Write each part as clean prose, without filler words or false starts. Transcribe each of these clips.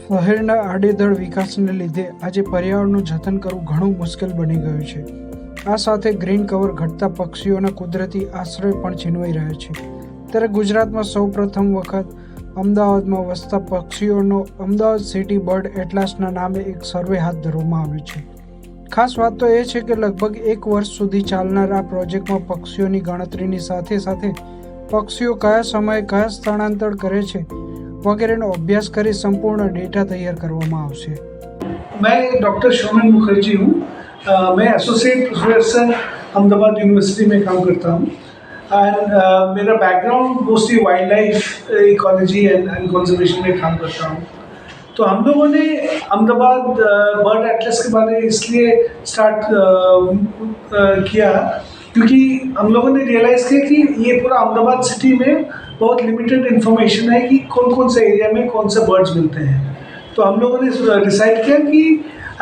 શહેરના આડેધડ વિકાસને લીધે આજે પર્યાવરણનું જતન કરવું ઘણું મુશ્કેલ બની ગયું છે. આ સાથે ગ્રીન કવર ઘટતા પક્ષીઓના કુદરતી આશ્રય પણ છીનવાઈ રહ્યા છે. ત્યારે ગુજરાતમાં સૌપ્રથમ વખત અમદાવાદમાં વસતા પક્ષીઓનો અમદાવાદ સિટી બર્ડ એટલાસના નામે એક સર્વે હાથ ધરવામાં આવ્યો છે. ખાસ વાત તો એ છે કે લગભગ 1 વર્ષ સુધી ચાલનાર આ પ્રોજેક્ટમાં પક્ષીઓની ગણતરીની સાથે સાથે પક્ષીઓ કયા સમયે કયા સ્થળાંતર કરે છે વગેરેનો અભ્યાસ કરી संपूर्ण डेटा तैयार करवामा आवशे. मैं डॉक्टर शोमन मुखर्जी हूँ. मैं एसोसिएट प्रोफेसर अहमदाबाद यूनिवर्सिटी में काम करता हूँ एंड मेरा background mostly wild life ecology and conservation में काम करता हूँ. तो हम लोगों ने अहमदाबाद बर्ड एटलस के बारे में इसलिए स्टार्ट किया क्योंकि हम लोगों ने रियलाइज़ किया कि ये पूरा अहमदाबाद सिटी में बहुत लिमिटेड इन्फॉर्मेशन है कि कौन कौन से एरिया में कौन से बर्ड्स मिलते हैं. तो हम लोगों ने डिसाइड किया कि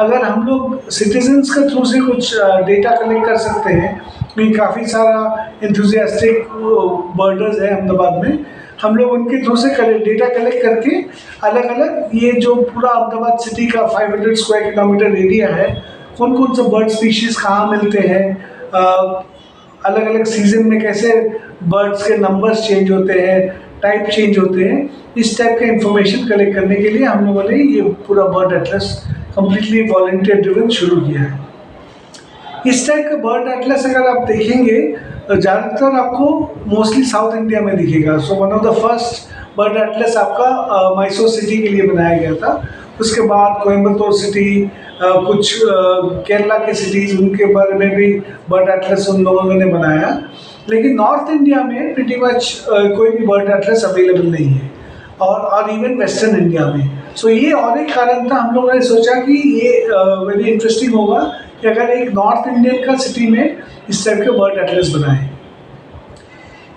अगर हम लोग सिटीजन्स के थ्रू से कुछ डेटा कलेक्ट कर सकते हैं, क्योंकि काफ़ी सारा इंथुजियास्टिक बर्डर्स है अहमदाबाद में, हम लोग उनके थ्रू से डेटा कलेक्ट करके अलग अलग ये जो पूरा अहमदाबाद सिटी का 500 स्क्वायर किलोमीटर एरिया है, कौन कौन से बर्ड स्पीशीज़ कहाँ मिलते हैं, अलग अलग सीजन में कैसे बर्ड्स के नंबर्स चेंज होते हैं, टाइप चेंज होते हैं, इस टाइप का इंफॉर्मेशन कलेक्ट करने के लिए हम लोगों ने ये पूरा bird Atlas completely volunteer driven शुरू किया है. इस टाइप का बर्ड एटलस अगर आप देखेंगे तो ज़्यादातर आपको मोस्टली साउथ इंडिया में दिखेगा. So one of the first bird Atlas आपका मैसूर सिटी के लिए बनाया गया था. उसके बाद कोयम्बतूर सिटी, कुछ केरला के सिटीज़, उनके बारे में भी बर्ड एटलस उन लोगों ने बनाया. लेकिन नॉर्थ इंडिया में प्रीटी मच कोई भी बर्ड एटलस अवेलेबल नहीं है, और इवन वेस्टर्न इंडिया में. सो ये और एक कारण था. हम लोगों ने सोचा कि ये वेरी इंटरेस्टिंग होगा कि अगर एक नॉर्थ इंडियन का सिटी में इस टाइप के बर्ड एटलस बनाए.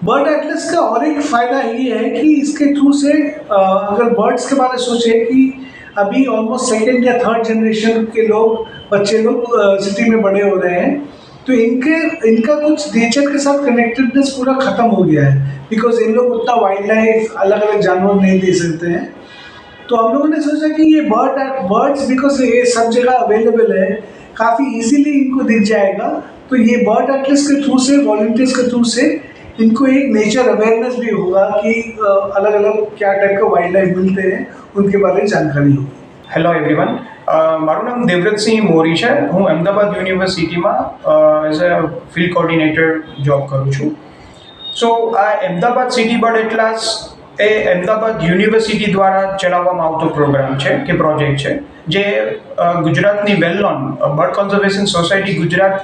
बर्ड एटलस का और एक फ़ायदा ये है कि इसके थ्रू से अगर बर्ड्स के बारे में सोचें कि अभी ऑलमोस्ट सेकेंड या थर्ड जनरेशन के बच्चे लोग सिटी में बड़े हो रहे हैं, तो इनका कुछ नेचर के साथ कनेक्टेडनेस पूरा ख़त्म हो गया है, बिकॉज इन लोग उतना वाइल्ड लाइफ अलग अलग जानवर नहीं दे सकते हैं. तो हम लोगों ने सोचा कि ये बर्ड्स बिकॉज ये सब जगह अवेलेबल है, काफ़ी इजीली इनको दिख जाएगा. तो ये बर्ड एटलस के थ्रू से, वॉलंटियर्स के थ्रू से इनको एक नेचर अवेयरनेस भी होगा कि अलग अलग क्या टाइप का वाइल्ड लाइफ मिलते हैं, उनके बारे में जानकारी होगी. હેલો એવરીવન, મારું નામ દેવવ્રતસિંહ મોરી છે. હું અમદાવાદ યુનિવર્સિટીમાં as a field coordinator job કરું છું. સો આ અમદાવાદ સિટી બર્ડ એટલાસ એ અમદાવાદ યુનિવર્સિટી દ્વારા ચલાવવામાં આવતો પ્રોગ્રામ છે કે પ્રોજેક્ટ છે, જે ગુજરાતની well known bird conservation society Gujarat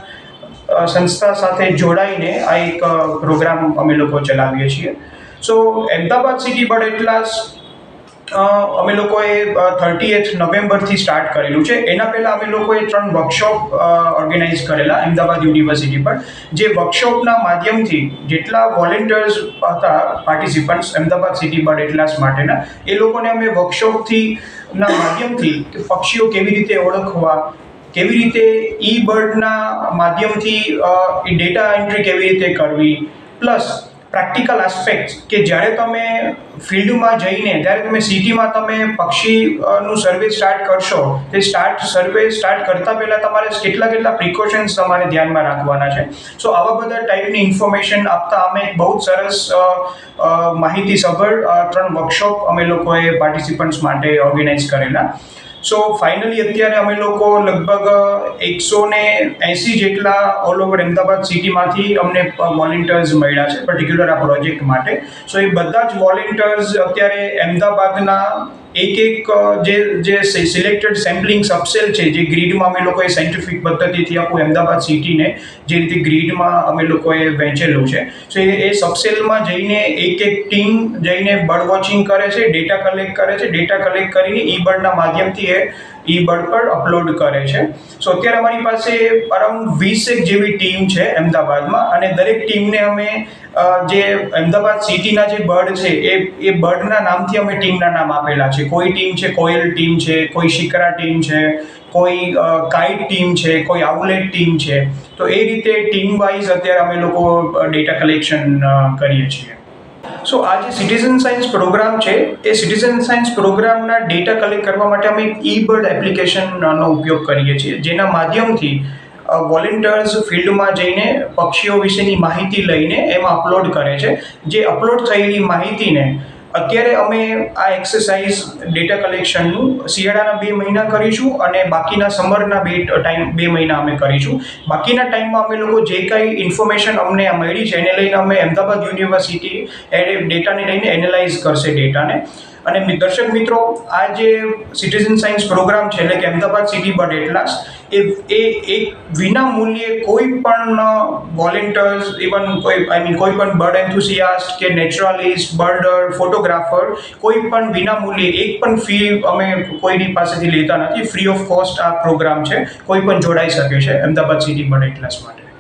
સંસ્થા સાથે જોડાઈને આ એક પ્રોગ્રામ અમે લોકો ચલાવીએ છીએ. સો અમદાવાદ સિટી બર્ડ એટલાસ અમે લોકોએ 30th નવેમ્બરથી સ્ટાર્ટ કરેલું છે. એના પહેલાં અમે લોકોએ 3 વર્કશોપ ઓર્ગેનાઇઝ કરેલા અમદાવાદ યુનિવર્સિટી પર, જે વર્કશોપના માધ્યમથી જેટલા વોલેન્ટિયર્સ હતા participants Ahmedabad city bird atlas માટેના, એ લોકોને અમે વર્કશોપથી ના માધ્યમથી પક્ષીઓ કેવી રીતે ઓળખવા, કેવી રીતે ઈ બર્ડના માધ્યમથી ડેટા એન્ટ્રી કેવી રીતે કરવી, પ્લસ પ્રેક્ટિકલ આસ્પેક્ટ્સ કે જ્યારે તમે ફિલ્ડમાં જઈને, જ્યારે તમે સિટીમાં તમે પક્ષીનું સર્વે સ્ટાર્ટ કરશો, તે સર્વે સ્ટાર્ટ કરતાં પહેલાં તમારે કેટલા પ્રિકોશન્સ તમારે ધ્યાનમાં રાખવાના છે. સો આવા બધા ટાઈપની ઇન્ફોર્મેશન આપતા અમે બહુ સરસ માહિતીસભર 3 વર્કશોપ અમે લોકોએ પાર્ટિસિપન્ટ્સ માટે ઓર્ગેનાઇઝ કરેલા. સો ફાઇનલી અત્યારે અમે લોકો લગભગ 180 જેટલા ઓલ ઓવર અમદાવાદ સિટીમાંથી અમને વોલેન્ટિયર્સ મળ્યા છે પર્ટિક્યુલર આ પ્રોજેક્ટ માટે. સો એ બધા જ વોલેન્ટિયર્સ અત્યારે અમદાવાદના એક જે સિલેક્ટેડ સેમ્પલિંગ સબસેલ છે, જે ગ્રીડમાં અમે લોકોએ સાયન્ટિફિક પદ્ધતિથી આખું અમદાવાદ સિટીને જે રીતે ગ્રીડમાં અમે લોકોએ વહેંચેલું છે, સો એ સબસેલમાં જઈને એક ટીમ જઈને બર્ડ વોચિંગ કરે છે, ડેટા કલેક્ટ કરે છે. ડેટા કલેક્ટ કરીને ઈ બર્ડના માધ્યમથી ઈ બર્ડ પર અપલોડ કરે છે. સો અત્યારે અમારી પાસે અરાઉન્ડ 20 જેવી ટીમ છે અમદાવાદમાં, અને દરેક ટીમને અમે જે અમદાવાદ સિટીના જે બર્ડ છે એ બર્ડના નામથી અમે ટીમના નામ આપેલા છે. કોઈ ટીમ છે કોયલ ટીમ છે, કોઈ શિકરા ટીમ છે, કોઈ કાઇટ ટીમ છે, કોઈ આઉલેટ ટીમ છે. તો એ રીતે ટીમ વાઇઝ અત્યારે અમે લોકો ડેટા કલેક્શન કરીએ છીએ. સો આ જે સિટીઝન સાયન્સ પ્રોગ્રામ છે એ સિટીઝન સાયન્સ પ્રોગ્રામના ડેટા કલેક્ટ કરવા માટે અમે ઈ-બર્ડ એપ્લિકેશનનો ઉપયોગ કરીએ છીએ, જેના માધ્યમથી વોલેન્ટિયર્સ ફિલ્ડમાં જઈને પક્ષીઓ વિશેની માહિતી લઈને એમાં અપલોડ કરે છે. જે અપલોડ થયેલી માહિતીને અત્યારે અમે આ એક્સરસાઇઝ ડેટા કલેક્શનનું શિયાળાના 2 મહિના કરીશું અને બાકીના સમરના 2 મહિના અમે કરીશું. બાકીના ટાઈમમાં અમે લોકો જે કાંઈ ઇન્ફોર્મેશન અમને મળી છે એને લઈને અમે અમદાવાદ યુનિવર્સિટી એ ડેટાને લઈને એનાલાઇઝ કરશે ડેટાને. અને દર્શક મિત્રો, આ જે સિટીઝન સાયન્સ પ્રોગ્રામ છે એટલે કે અમદાવાદ સિટી બર્ડ એટલાસ એ એક વિના મૂલ્યે કોઈ પણ વોલેન્ટિયર્સ, ઇવન કોઈ પણ બર્ડ એન્થુસિયાસ્ટ કે નેચરલિસ્ટ, બર્ડર, ફોટોગ્રાફર, કોઈ પણ વિના મૂલ્યે એક પણ ફી અમે કોઈની પાસેથી લેતા નથી. ફ્રી ઓફ કોસ્ટ આ પ્રોગ્રામ છે, કોઈ પણ જોડાઈ શકે છે અમદાવાદ સિટી બર્ડ એટલાસ માટે.